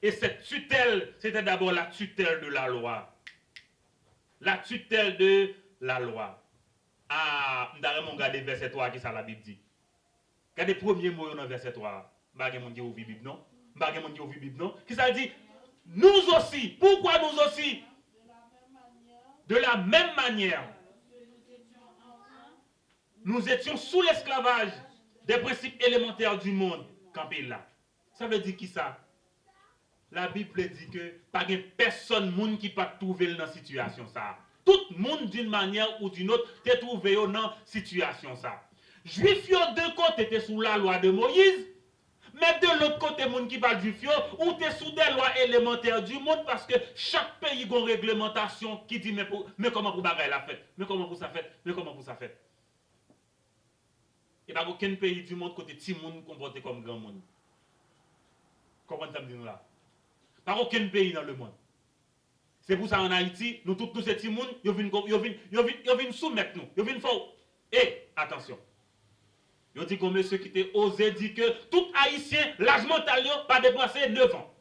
Et cette tutelle, c'était d'abord la tutelle de la loi. La tutelle de la loi. Ah, nous allons regarder verset 3 qui ça la Bible dit. Regardez le premier mot dans verset 3. Bagay mon Dieu ou Bible non? Bagay mon Dieu ou Bible non? Qui ça dit? Nous aussi. Pourquoi nous aussi? De la même manière. Nous étions sous l'esclavage des principes élémentaires du monde. Campé là. Ça veut dire qui ça? La Bible dit que pas personne monde qui pas trouver dans situation ça. Tout le monde d'une manière ou d'une autre t'est trouvé dans situation ça. Juifs de côté étaient sous la loi de Moïse, mais de l'autre côté monde qui parle juif ou t'es sous des lois élémentaires du monde parce que chaque pays a une réglementation qui dit mais comment vous bagaille la fête, mais comment vous ça fait, mais comment vous ça fait. Et pas aucun pays du monde côté petit monde comporté comme grand monde. Comment ça me dit là? Par aucun pays dans le monde. C'est pour ça en Haïti, nous tous ces petits monde, ils viennent soumettre nous. Ils viennent faire. Et attention. Ils dit que monsieur qui était osé dire que tout Haïtien, l'âge mental, pas dépasser 9 ans.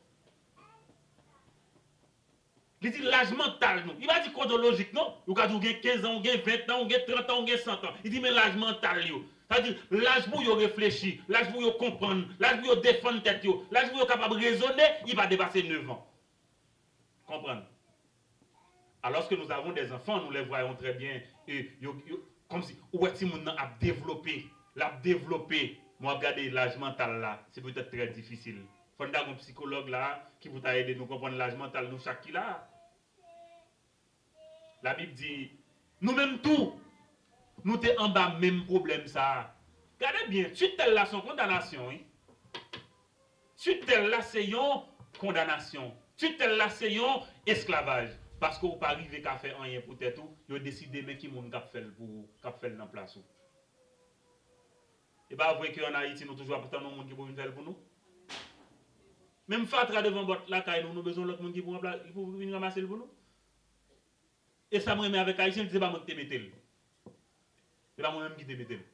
Il dit l'âge mental, nous. Il va dire chronologique, non? Vous avez 15 ans, 20 ans, 30 ans, 100 ans. Il dit mais l'âge mental, c'est-à-dire l'âge pour vous réfléchir, l'âge pour vous comprendre, l'âge pour vous défendre tête, l'âge pour vous capable de raisonner, il va dépasser 9 ans. Comprendre? Alors que nous avons des enfants, nous les voyons très bien, comme si, où est-ce qu'on a développé, moi regarder l'âge mental là, c'est peut-être très difficile. Il faut avoir un psychologue là, qui vous a aidé à nous comprendre l'âge mental, nous chaque qui là. La Bible dit, nous-mêmes tout, nous sommes en bas même problème ça. Regardez bien, tutelle là, son condamnation. Hein? Tutelle là, c'est une condamnation. Tutelle là, c'est un esclavage. Parce que vous pas arriver à faire rien pour tête tout, vous décidez mais qui monde cap faire pour cap faire dans place. Et pas vrai qu'en Haïti nous toujours attendre monde qui pour venir pour nous. Même Fatra devant bot la caille nous besoin l'autre monde qui pour venir ramasser pour nous. Et ça me remet avec Haïtien, c'est pas moi qui te mettel. C'est pas moi même qui te mettel.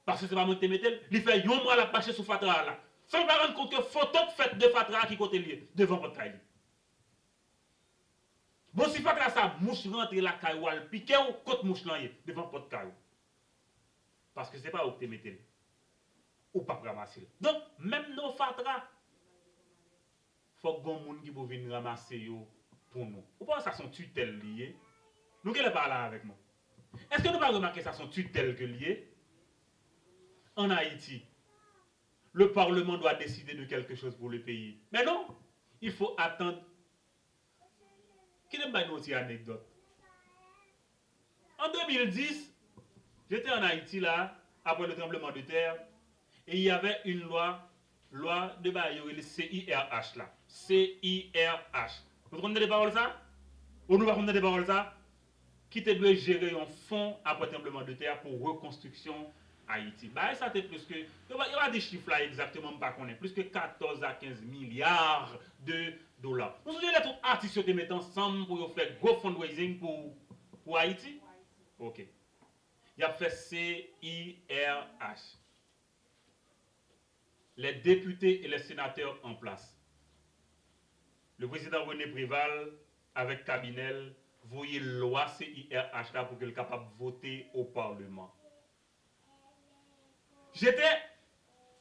Parce que c'est pas moi qui te mettel, il fait yon mois la marcher sur Fatra là. Sans pas rendre compte que photo faite de Fatra qui côté lié devant votre caille. Bon, si Fatra ça, mouche rentre la caille ou al piqué ou côte mouche là devant votre caille. Parce que c'est pas où que te mettel. Ou pas ramasser. Donc, même nos Fatra, faut que bon monde qui peut venir ramasser yo pour nous. Ou pas ça sont tutelle liées. Nous qui pas là avec nous. Est-ce que nous pas remarquer ça sont tutelle que liées? En Haïti, le Parlement doit décider de quelque chose pour le pays. Mais non, il faut attendre. Qui n'est pas une autre anecdote? En 2010, j'étais en Haïti là, après le tremblement de terre, et il y avait une loi Loi de Bayo, le CIRH là. CIRH. Vous comprenez les paroles ça? Ou nous va comprendre des paroles ça? Qui te doit gérer un fonds après tremblement de terre pour reconstruction Haïti. Bah, ça c'est plus que, il y a des chiffres là exactement, pas qu'on est, plus que 14 à 15 milliards de dollars. Vous savez, les autres artistes qui mettent ensemble pour faire gros fundraising pour Haïti? Ok. Il a fait CIRH. Les députés et les sénateurs en place. Le président René Préval, avec Cabinel, voyez loi CIRH là pour qu'il soit capable de voter au Parlement. J'étais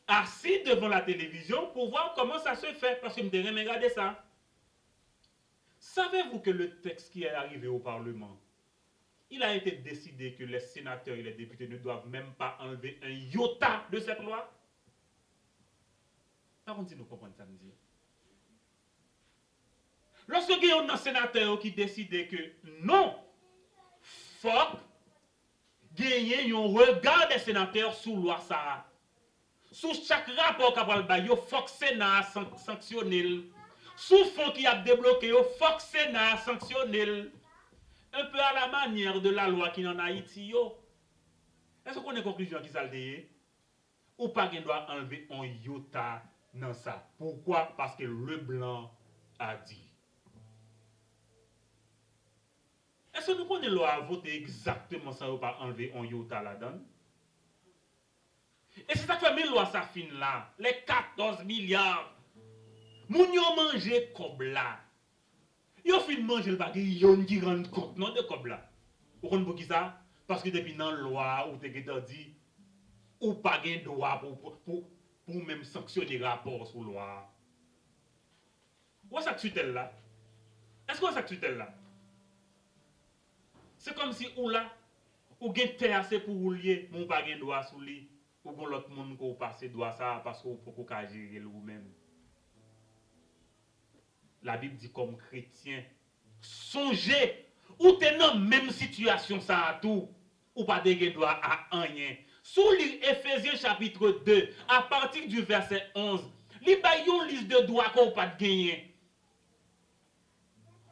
assis devant la télévision pour voir comment ça se fait, parce que je me regardé ça. Savez-vous que le texte qui est arrivé au Parlement, il a été décidé que les sénateurs et les députés ne doivent même pas enlever un iota de cette loi? Par contre, si nous comprenons ça, me dit. Lorsque il y a un sénateur qui décide que non, faut gagner un regard des sénateurs sous loi ça. Sous chaque rapport qu'a le bail, il faut que le Sénat sanctionne. Sous fonds qui a débloqué, il faut que le Sénat sanctionne. Un peu à la manière de la loi qui est en Haïti. Est-ce qu'on a une conclusion qui s'est dit? Ou pas qu'il doit enlever un iota dans ça? Pourquoi? Parce que le blanc a dit. Est-ce que nous connaissons la loi à voter exactement ça ou pas enlever un iota là-dedans? Et c'est ça que fait mes lois ça fin là, les 14 milliards. Moun yo mangé kob là. Yo fin manger le bagay yon qui rend compte non de kob là. Vous comprenez pour qui ça? Parce que depuis dans la loi ou te dit ou pas gen droit pour même sanctionner rapport sur loi. Où est ça tutelle là? Est-ce que ça tutelle là? C'est comme si ou là ou gen terre c'est pour ou lier, mon pas gen droit sous lui. Ou bon l'autre monde qui passe droit ça parce qu'on peut pas gérer lui-même. La Bible dit comme chrétien, songez ou t'es dans même situation ça à tout ou pas de droit à rien. Sous Éphésiens chapitre 2 à partir du verset 11, li ba yon liste de droits qu'on pas de gagner.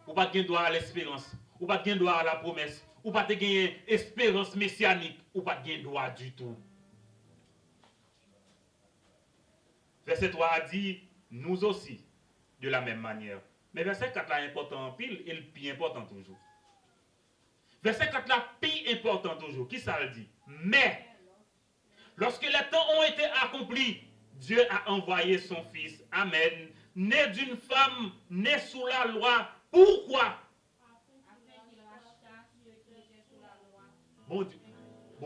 Ou pas de droit à l'espérance, ou pas de droit à la promesse, ou pas de gagner espérance messianique, ou pas de droit du tout. Verset 3 a dit, nous aussi, de la même manière. Mais verset 4 là important en pile et le plus important toujours. Verset 4 là, plus important toujours. Qui ça le dit? Mais, lorsque les temps ont été accomplis, Dieu a envoyé son Fils, Amen, né d'une femme, né sous la loi. Pourquoi? Bon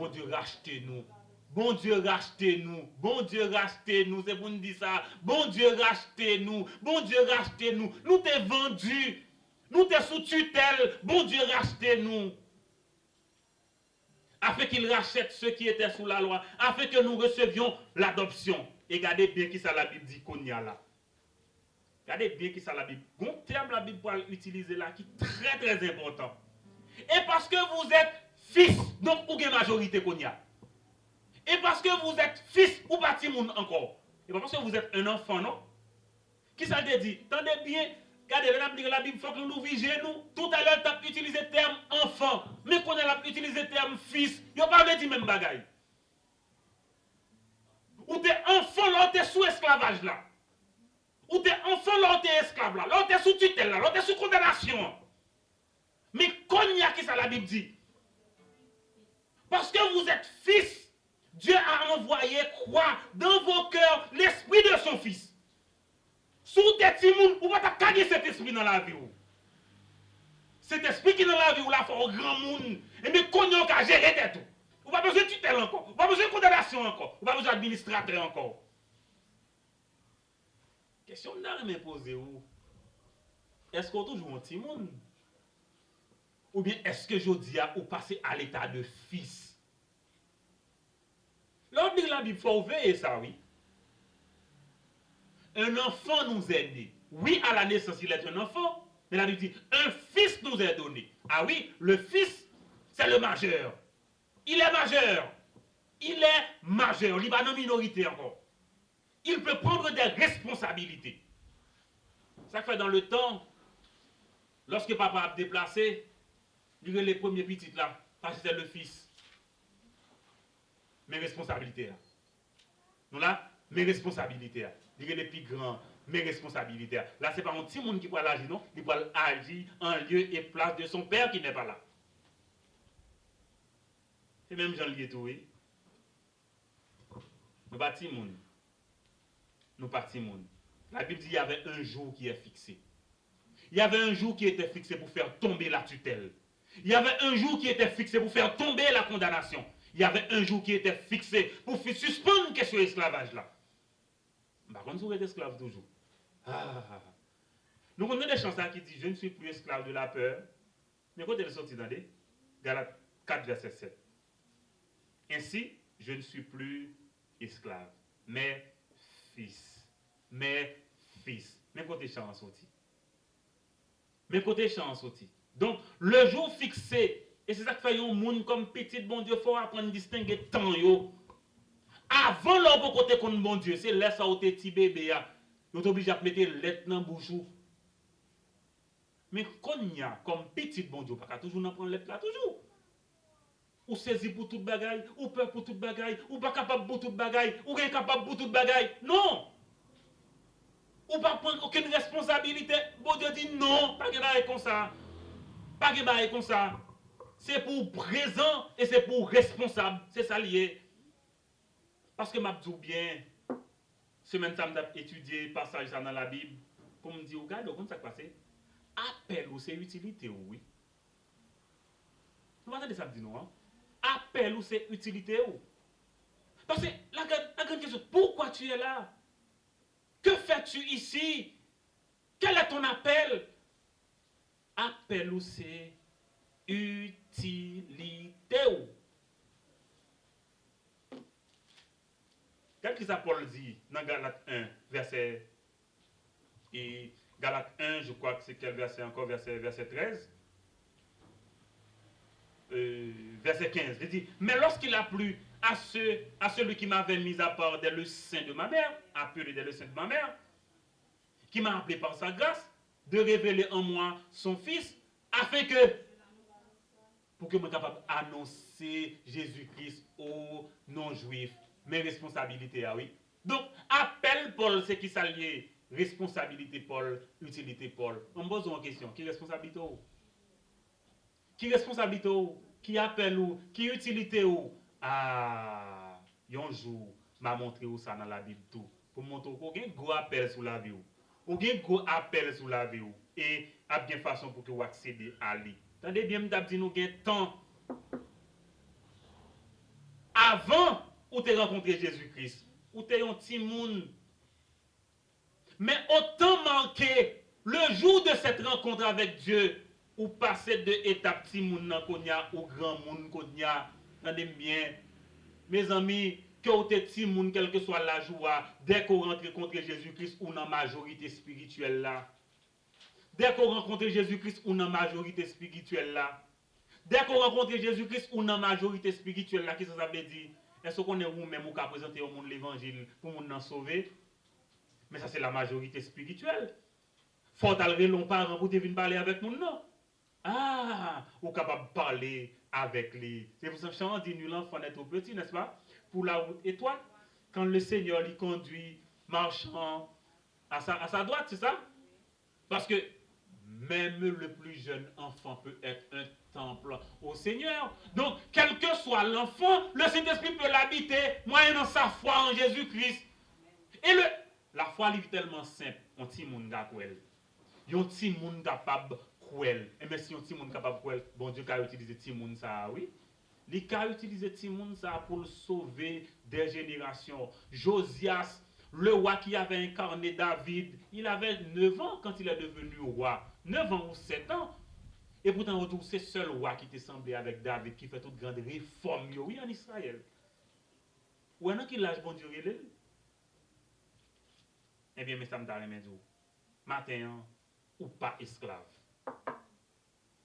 Dieu, rachetez-nous. Bon Dieu, rachetez-nous. Bon Dieu, rachetez-nous. C'est pour nous dire ça. Bon Dieu, rachetez-nous. Bon Dieu, rachetez-nous. Nous t'es vendus. Nous t'es sous tutelle. Bon Dieu, rachetez-nous. Afin qu'il rachète ceux qui étaient sous la loi. Afin que nous recevions l'adoption. Et regardez bien qui ça la Bible dit qu'on y a là. Regardez bien qui ça la Bible. Bon terme la Bible pour utiliser là qui est très très important. Et parce que vous êtes fils, donc ou une majorité qu'on y a. Et parce que vous êtes fils ou pas timoun encore. Et pas parce que vous êtes un enfant, non? Qui ça te dit? Tendez bien, regardez, la Bible, il faut que nous vigions. Tout à l'heure, tu as utilisé le terme enfant. Mais qu'on a utilisé le terme fils, il n'y a pas dit même bagaille. Ou t'es enfant, là, t'es sous esclavage là. Ou t'es enfant, là, t'es esclave là. Là, t'es sous tutelle là. Là, t'es sous condamnation. Mais qu'on y a qui ça la Bible dit? Parce que vous êtes fils. Dieu a envoyé quoi dans vos cœurs l'esprit de son fils. Sous tes timouns, ou pas gagner cet esprit dans la vie. Cet esprit qui est dans la vie, ou la fait au grand monde. Et mais qu'on y a géré tout. Ou pas besoin de tutelle encore. Ou pas besoin de condamnation encore. Ou pas besoin d'administrateur encore. Question de me poser où? Est-ce qu'on toujours un timoun? Ou bien est-ce que je dis ou passer à l'état de fils? L'on dit la Bible, il faut veiller ça, oui. Un enfant nous est né. Oui, à la naissance, il est un enfant. Mais la Bible dit, un fils nous est donné. Ah oui, le fils, c'est le majeur. Il est majeur. Il est majeur. Il n'est pas dans minorité encore. il peut prendre des responsabilités. Ça fait dans le temps, lorsque papa a déplacé, il y a les premiers petits là, parce que c'était le fils. Mes responsabilités. Nous là, mes responsabilités. Il y a les plus grands, mes responsabilités. Là, ce n'est pas un petit monde qui peut agir, non? Il peut agir en lieu et place de son père qui n'est pas là. C'est même Jean Lietou, oui. Nous pas petit monde. Nous pas petit monde. La Bible dit qu'il y avait un jour qui est fixé. Il y avait un jour qui était fixé pour faire tomber la tutelle. Il y avait un jour qui était fixé pour faire tomber la condamnation. Il y avait un jour qui était fixé pour suspendre question esclavage là. Par contre, vous êtes esclave toujours. Nous avons des chansons qui disent je ne suis plus esclave de la peur. Mais quand elle est sortie dans les Galates 4, verset 7. Ainsi, je ne suis plus esclave, mais fils. Mais fils. Mais côté chant sorti. Mais côté chant sorti. Donc, le jour fixé, et c'est ça que fait un monde comme petit, bon Dieu, il faut apprendre à distinguer temps. Avant l'homme côté contre bon Dieu, c'est là ça où t'es petit bébé. Vous êtes obligé de mettre lettre dans la bouche. Mais quand il y a comme petit bon Dieu, pas toujours n'en prendre lettre là, toujours. Ou saisi pour toute bagaille, ou peur pour toute bagaille, ou pas capable pour toute bagaille, ou incapable pour toute bagaille. Non! Ou pas prendre aucune responsabilité. Bon Dieu dit non, pas que bail comme ça. Pas que bail comme ça. C'est pour présent et c'est pour responsable. C'est ça lié. Parce que m'a dit bien, semaine ça m'a étudié passage dans la Bible pour me dire, regarde, comment ça passe? Appel ou c'est utilité, oui. Vous entendez ça me dire non? Hein? Appel ou c'est utilité ou? Parce que la grande question, pourquoi tu es là? Que fais-tu ici? Quel est ton appel? Appel ou c'est utilité ou? Qu'est-ce que ça Paul dit dans Galates 1, verset et Galates 1, je crois que c'est quel verset encore, verset 13, verset 15. Il dit, mais lorsqu'il a plu à celui qui m'avait mis à part dès le sein de ma mère, appelé dès le sein de ma mère, qui m'a appelé par sa grâce, de révéler en moi son Fils, afin que, pour que je sois capable d'annoncer Jésus-Christ aux non-juifs, mes responsabilités, ah oui. Donc, appel Paul, c'est qui s'allie responsabilité Paul, utilité Paul. On me pose une question, qui responsabilité ou? Qui responsabilité ou? Qui appelle ou? Qui utilité ou? Ah, un jour, m'a montré où ça dans la Bible tout. Pour montrer qu'on a un gros appel sur la vie ou. On a un gros appel sur la vie ou. Et à bien façon pour que vous accédez à lui. Attendez bien, m'dap dit nous gain temps. Avant, ou t'es rencontré Jésus-Christ, ou t'es un petit monde. Mais autant manqué le jour de cette rencontre avec Dieu, ou passer de étape petit monde qu'on y a, ou grand monde qu'on y a. Attendez bien, mes amis, que vous êtes petit monde, quelle que soit la joie, dès qu'on rentre contre Jésus-Christ, ou dans la majorité spirituelle là. Dès qu'on rencontre Jésus-Christ, ou dans la majorité spirituelle là. Dès qu'on rencontre Jésus-Christ, ou dans la majorité spirituelle là, qu'est-ce que ça veut dire? Est-ce qu'on est vous-même ou qu'à présenter au monde l'évangile pour nous en sauver? Mais ça, c'est la majorité spirituelle. Faut aller long parents pour venir parler avec nous, non? Ah, ou capable de parler avec les. C'est pour ça que je dis, nous l'enfant est trop petit, n'est-ce pas? Pour la route étoile. Quand le Seigneur lui conduit, marchant à sa droite, c'est ça? Parce que même le plus jeune enfant peut être un temple au Seigneur. Donc, quel que soit l'enfant, le Saint-Esprit peut l'habiter, moyennant sa foi en Jésus-Christ. Et la foi est tellement simple. On petit monde cruel. Un petit monde capable cruel. Et même si un petit monde capable cruel, bon Dieu a utilisé petit monde ça, oui. Il a utilisé petit monde ça pour le sauver des générations. Josias, le roi qui avait incarné David, il avait 9 ans quand il est devenu roi. 9 ans ou 7 ans. Et pourtant, on c'est seul roi qui était semblé avec David, qui fait toute grande réforme, oui, en Israël. Ou est-ce qu'il lâche bon Dieu, eh bien, mais ça me donne un jour. Matin, ou pas esclave,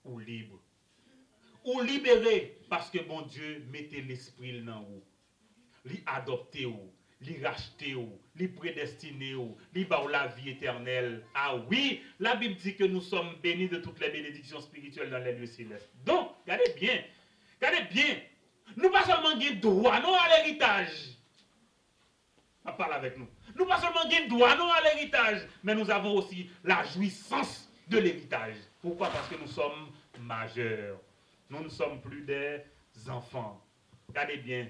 ou libre, ou libéré, parce que bon Dieu mettait l'esprit dans vous, lui adopté ou, li racheté ou, li prédestiné ou, li ba ou la vie éternelle. Ah oui, la Bible dit que nous sommes bénis de toutes les bénédictions spirituelles dans les lieux célestes. Donc, regardez bien, nous pas seulement gain droit, non à l'héritage. Parle avec nous. Nous pas seulement gain droit, non à l'héritage, mais nous avons aussi la jouissance de l'héritage. Pourquoi? Parce que nous sommes majeurs. Nous ne sommes plus des enfants. Regardez bien.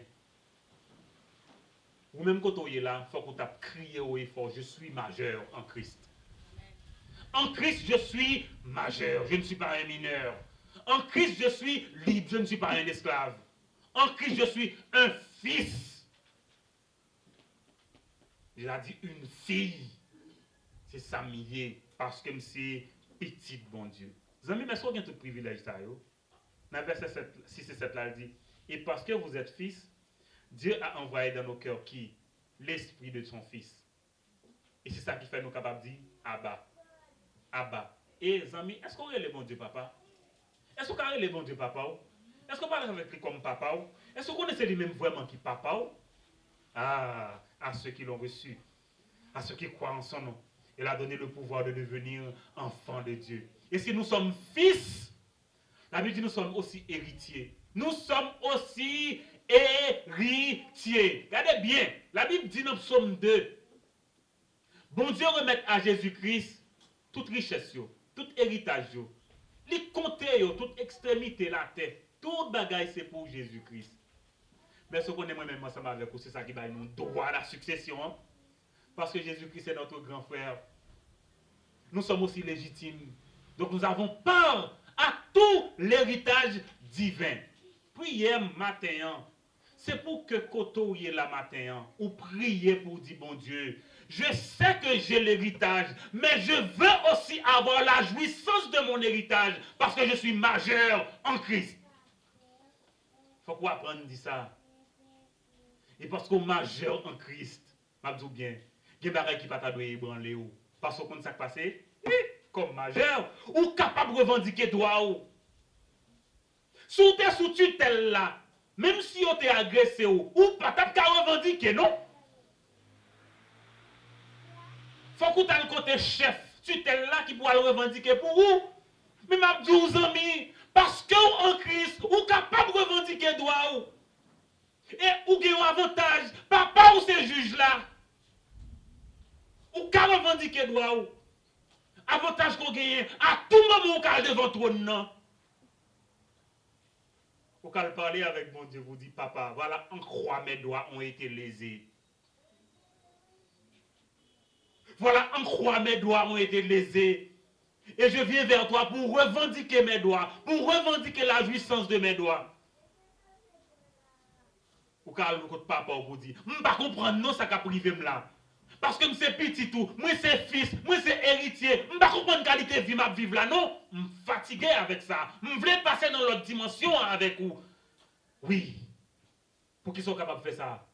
Ou même quand on est là, il faut qu'on tape crier au effort, je suis majeur en Christ. En Christ, je suis majeur, je ne suis pas un mineur. En Christ, je suis libre, je ne suis pas un esclave. En Christ, je suis un fils. Il a dit une fille. C'est ça millier, parce que c'est petit, bon Dieu. Vous avez mais est-ce tout privilège ça, yo? Dans le verset 6 et 7 là, il dit, et parce que vous êtes fils, Dieu a envoyé dans nos cœurs qui? L'esprit de son fils. Et c'est ça qui fait nous capables de dire Abba. Abba. Et amis, est-ce qu'on est le bon Dieu papa? Est-ce qu'on est le bon Dieu papa? Est-ce qu'on parle avec lui comme papa? Est-ce qu'on connaît lui-même vraiment qui papa? Ah, à ceux qui l'ont reçu, à ceux qui croient en son nom. Il a donné le pouvoir de devenir enfants de Dieu. Et si nous sommes fils, la Bible dit nous sommes aussi héritiers. Nous sommes aussi héritiers. Regardez bien, la Bible dit dans Psaume 2, bon Dieu remet à Jésus-Christ toute richesse, tout héritage, les compter, toute extrémité, la tête, tout bagaille c'est pour Jésus-Christ. Mais ce qu'on est moi-même ensemble avec vous, c'est ça qui va nous droit à la succession. Parce que Jésus-Christ est notre grand frère. Nous sommes aussi légitimes. Donc nous avons part à tout l'héritage divin. Priez matin, c'est pour que quand y est la matin, ou priez pour dire bon Dieu, je sais que j'ai l'héritage, mais je veux aussi avoir la jouissance de mon héritage parce que je suis majeur en Christ. Il faut qu'on apprenne à dire ça. Et parce qu'on est majeur en Christ, je dis bien, il y a des gens qui ne peuvent pas ébranler. Parce qu'on sait ce qui passe, comme majeur, ou capable de revendiquer droit. Si vous êtes sous tutelle là, même si vous êtes agressé, ou pas capable de revendiquer, non? Il faut que vous ayez le côté chef, tutelle là qui pourra le revendiquer pour vous. Mais je dis aux amis, parce que en Christ, vous êtes capable de revendiquer droit. Et vous avez un avantage, papa ou ces juges là. Ou qu'à revendiquer droit. Avantage qu'on gagne à tout moment où on est devant le trône. Vous pouvez parler avec mon Dieu, vous dites, papa, voilà, en croix mes doigts ont été lésés. Voilà, en croix mes doigts ont été lésés. Et je viens vers toi pour revendiquer mes doigts, pour revendiquer la jouissance de mes doigts. Ou quand le papa vous dit, je ne comprends pas non ça qu'a privé là. Parce que c'est petit tout, moi c'est fils, moi c'est héritier, je ne comprends pas qualité de vie m'a vivre là non, je suis fatigué avec ça. Je voulais passer dans l'autre dimension avec vous. Oui. Pour qu'ils soient capables de faire ça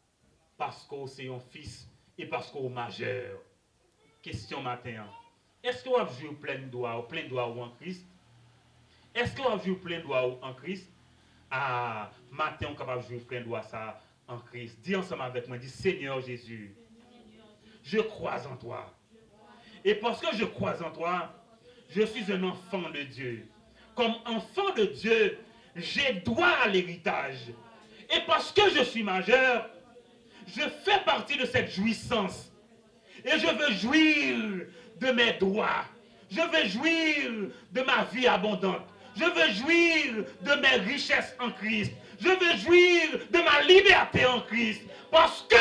parce que c'est un fils et parce qu'on est majeur. Question matin. Est-ce que vous avez joué plein droit en Christ? Est-ce que vous avez joué plein droit en Christ? Ah, matin, on est capable de jouer plein droit ça en Christ. Dis ensemble avec moi, dis Seigneur Jésus, je crois en toi. Et parce que je crois en toi, je suis un enfant de Dieu. Comme enfant de Dieu, j'ai droit à l'héritage. Et parce que je suis majeur, je fais partie de cette jouissance. Et je veux jouir de mes droits. Je veux jouir de ma vie abondante. Je veux jouir de mes richesses en Christ. Je veux jouir de ma liberté en Christ. Parce que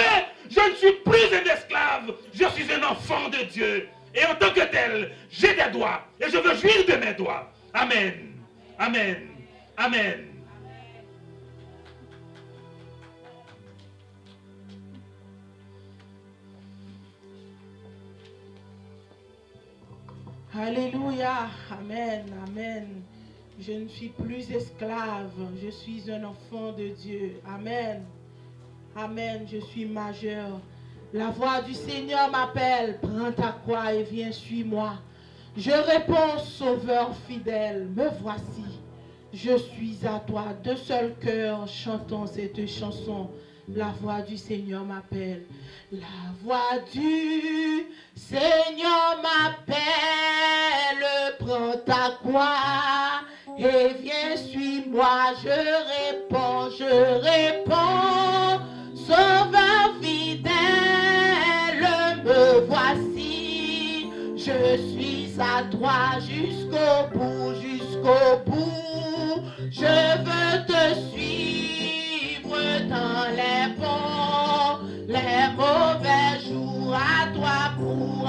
je ne suis plus un esclave. Je suis un enfant de Dieu. Et en tant que tel, j'ai des droits. Et je veux jouir de mes droits. Amen. Amen. Amen. Alléluia, amen, amen. Je ne suis plus esclave, je suis un enfant de Dieu. Amen, amen, je suis majeur. La voix du Seigneur m'appelle, prends ta croix et viens, suis-moi. Je réponds, Sauveur fidèle, me voici. Je suis à toi, de seul cœur, chantons cette chanson. La voix du Seigneur m'appelle. La voix du Seigneur m'appelle. Prends ta croix et viens, suis-moi. Je réponds. Sauveur fidèle, me voici. Je suis à toi jusqu'au bout. Je veux te suivre dans les bons, les mauvais jours. À toi pour